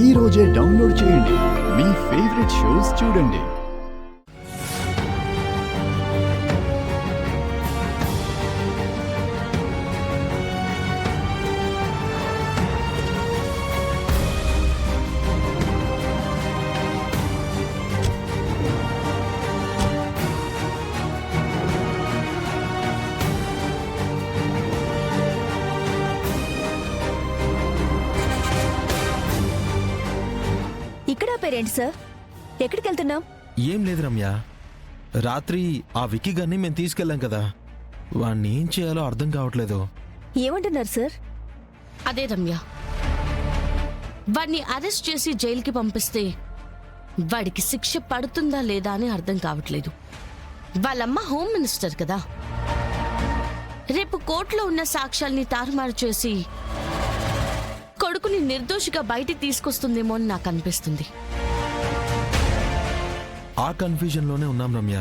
ఈ రోజే డౌన్లోడ్ చేయండి. మీ ఫేవరెట్ షోస్ చూడండి. ఇక్కడ పేరెంట్ సార్, ఎక్కడికి వెళ్తున్నాం? ఏం లేదు రమ్య, రాత్రి ఆ విక్కీ గారిని మేము తీసుకెళ్ళాం కదా, వాణ్ణి ఏం చేయాలో అర్థం కావట్లేదు. ఏమంటున్నారు సార్? అదే రమ్య, వాడిని అరెస్ట్ చేసి జైలుకి పంపిస్తే వాడికి శిక్ష పడుతుందా లేదా అని అర్థం కావట్లేదు. వాళ్ళమ్మ హోమ్ మినిస్టర్ కదా, రేపు కోర్టులో ఉన్న సాక్ష్యాల్ని తారుమారు చేసి కొడుకుని నిర్దోషిగా బయటికి తీసుకొస్తుందేమో అని నాకు అనిపిస్తుంది. ఆ కన్ఫ్యూజన్లోనే ఉన్నాం రమ్య,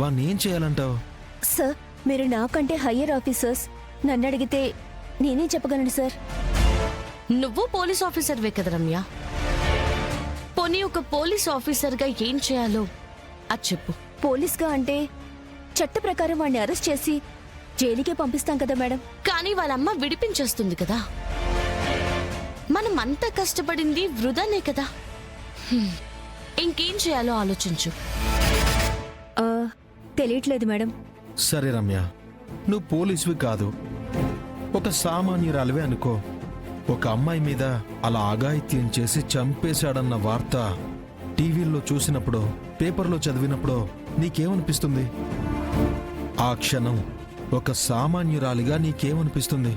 వాణ్ణి ఏం చేయాలంటావు? సార్, మీరు నాకంటే హయ్యర్ ఆఫీసర్స్, నన్ను అడిగితే నేనే చెప్పగలను సార్. నువ్వు పోలీస్ ఆఫీసర్వే కదా రమ్య, పోనీ ఒక పోలీస్ ఆఫీసర్గా ఏం చేయాలో అది చెప్పు. పోలీస్గా అంటే చట్ట ప్రకారం వాడిని అరెస్ట్ చేసి జైలుకే పంపిస్తాం కదా మేడం. కానీ వాళ్ళమ్మ విడిపించేస్తుంది కదా, మనం అంతా కష్టపడింది వృధానే కదా. ఇంకేం చేయాలో ఆలోచించు. తెలియట్లేదు మేడం. సరే రమ్య, నువ్వు పోలీసువి కాదు, ఒక సామాన్యురాలివే అనుకో. ఒక అమ్మాయి మీద అలా అఘాయిత్యం చేసి చంపేశాడన్న వార్త టీవీల్లో చూసినప్పుడు, పేపర్లో చదివినప్పుడు నీకేమనిపిస్తుంది? ఆ క్షణం ఒక సామాన్యురాలిగా నీకేమనిపిస్తుంది?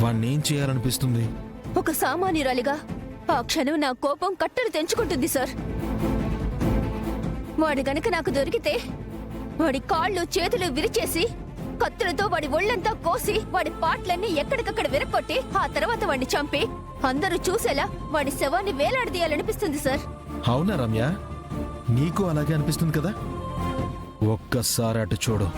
వాణ్ణేం చేయాలనిపిస్తుంది? ఒక సామాన్యురాలిగా ఆ క్షణం నా కోపం కట్టలు తెంచుకుంటుంది సార్. వాడు గనక నాకు దొరికితే వాడి కాళ్ళు చేతులు విరిచేసి కత్తులతో వాడి ఒళ్ళంతా కోసి వాడి పాటలన్నీ ఎక్కడికక్కడ విరక్కొట్టి ఆ తర్వాత వాడిని చంపి అందరూ చూసేలా వాడి శవాన్ని వేలాడదీయాలనిపిస్తుంది సార్. అవునా రమ్య, నీకు అలాగే అనిపిస్తుంది కదా? ఒక్కసారి అటు చూడు.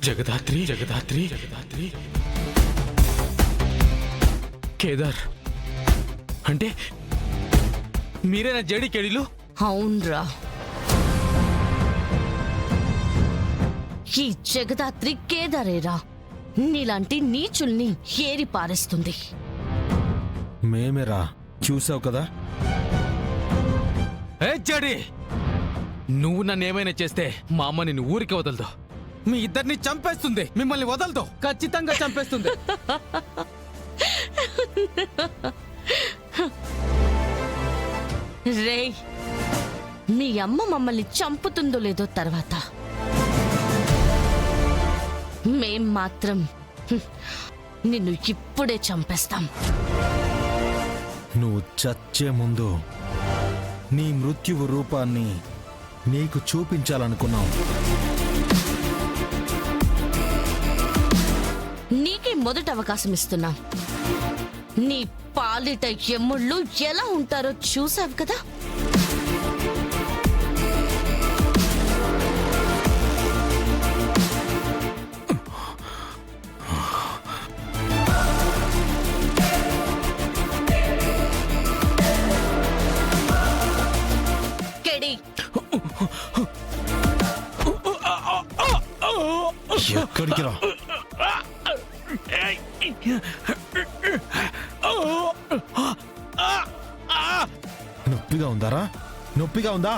జగదాత్రి జగదాత్రి జగదాత్రి కేదార్ అంటే మీరేనా జేడి కేడీలు? అవునరా, ఈ జగదాత్రి కేదారేరా నీలాంటి నీచుల్ని ఏరి పారేస్తుంది. మేమేరా, చూసావు కదా? ఏ జేడి, నువ్వు నన్ను ఏమైనా చేస్తే మా అమ్మ నిన్ను ఊరికి వదలదు. మీ ఇద్దరిని చంపేస్తుంది, మిమ్మల్ని వదలదు, ఖచ్చితంగా చంపేస్తుంది. రేయ్, మీ అమ్మ మమ్మల్ని చంపుతుందో లేదో తర్వాత, మేం మాత్రం నిన్ను ఇప్పుడే చంపేస్తాం. నువ్వు చచ్చే ముందు నీ మృత్యువు రూపాన్ని నీకు చూపించాలనుకున్నావు. నీకే మొదటి అవకాశం ఇస్తున్నా. నీ పాలిట ఎమ్ముళ్ళు ఎలా ఉంటారో చూసావు కదా. కెడి, ఎక్కడికి రా? నొప్పిగా ఉందారా? నొప్పిగా ఉందా?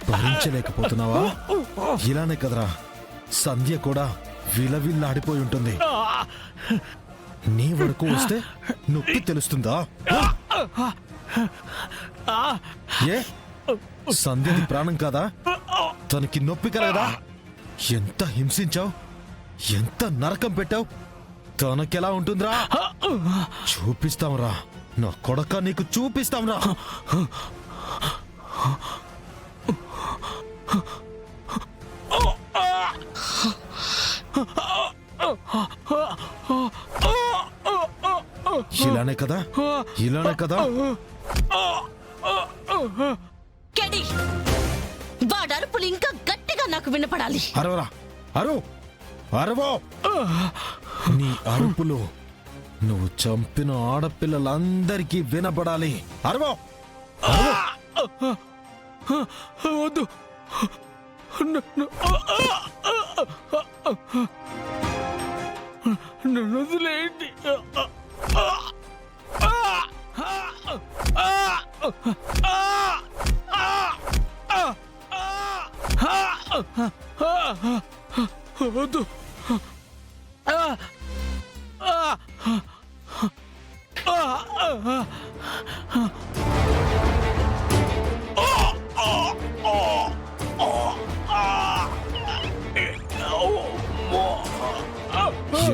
భరించలేకపోతున్నావా? ఇలానే కదరా సంధ్య కూడా విలవిల్లాడిపోయి ఉంటుంది. నీ వరకు వస్తే నొప్పి తెలుస్తుందా? ఏ సంధ్యది ప్రాణం కాదా? తనకి నొప్పి కలగదా? ఎంత హింసించావు, ఎంత నరకం పెట్టావు, తనకెలా ఉంటుందిరా? చూపిస్తాంరా నా కొడక, నీకు చూపిస్తాంరా. ఇలానే కదా, ఇలానే కదా. కెడి, వాడి అరుపులు ఇంకా గట్టిగా నాకు వినపడాలి. అరవరా, అరు అరవో. నీ అరుపులు నువ్వు చంపిన ఆడపిల్లలందరికీ వినపడాలి. అరవో, వద్దు. నన్ను వదిలేయండి. వద్దు.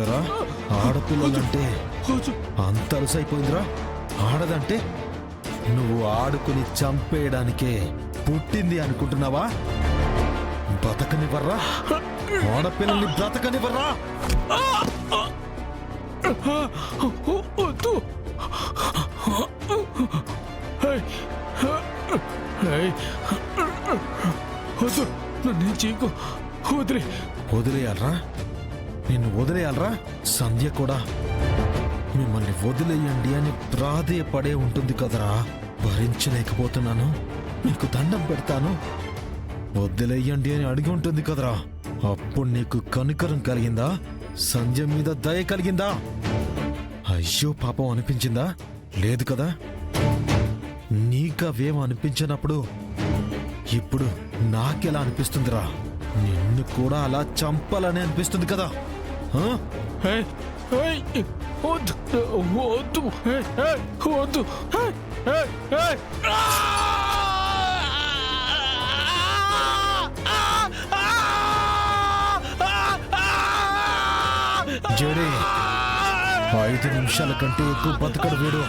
ఎరా, ఆడపిల్లలంటే అంత అలసైపోయిందిరా. ఆడదంటే నువ్వు ఆడుకుని చంపేయడానికే పుట్టింది అనుకుంటున్నావా? బతకనివ్వర్రా, ఆడపిల్లల్ని బ్రతకనివ్వర్రా. వద్దు. వద్దు, నన్ను చేయకు. వదిలేయాలరా, నిన్ను వదిలేయాలరా. సంధ్య కూడా మిమ్మల్ని వదిలేయండి అని ప్రాధేయపడే ఉంటుంది కదరా. భరించలేకపోతున్నాను, నీకు దండం పెడతాను, వదిలేయండి అని అడిగి ఉంటుంది కదరా. అప్పుడు నీకు కనికరం కలిగిందా? సంధ్య మీద దయ కలిగిందా? అయ్యో పాపం అనిపించిందా? లేదు కదా. నీకవేం అనిపించినప్పుడు ఇప్పుడు నాకెలా అనిపిస్తుందిరా? నిన్ను కూడా అలా చంపాలని అనిపిస్తుంది కదా. వద్దు, వద్దు, వద్దు. జడే, 5 నిమిషాల కంటే ఎక్కువ బతకడు వీడు.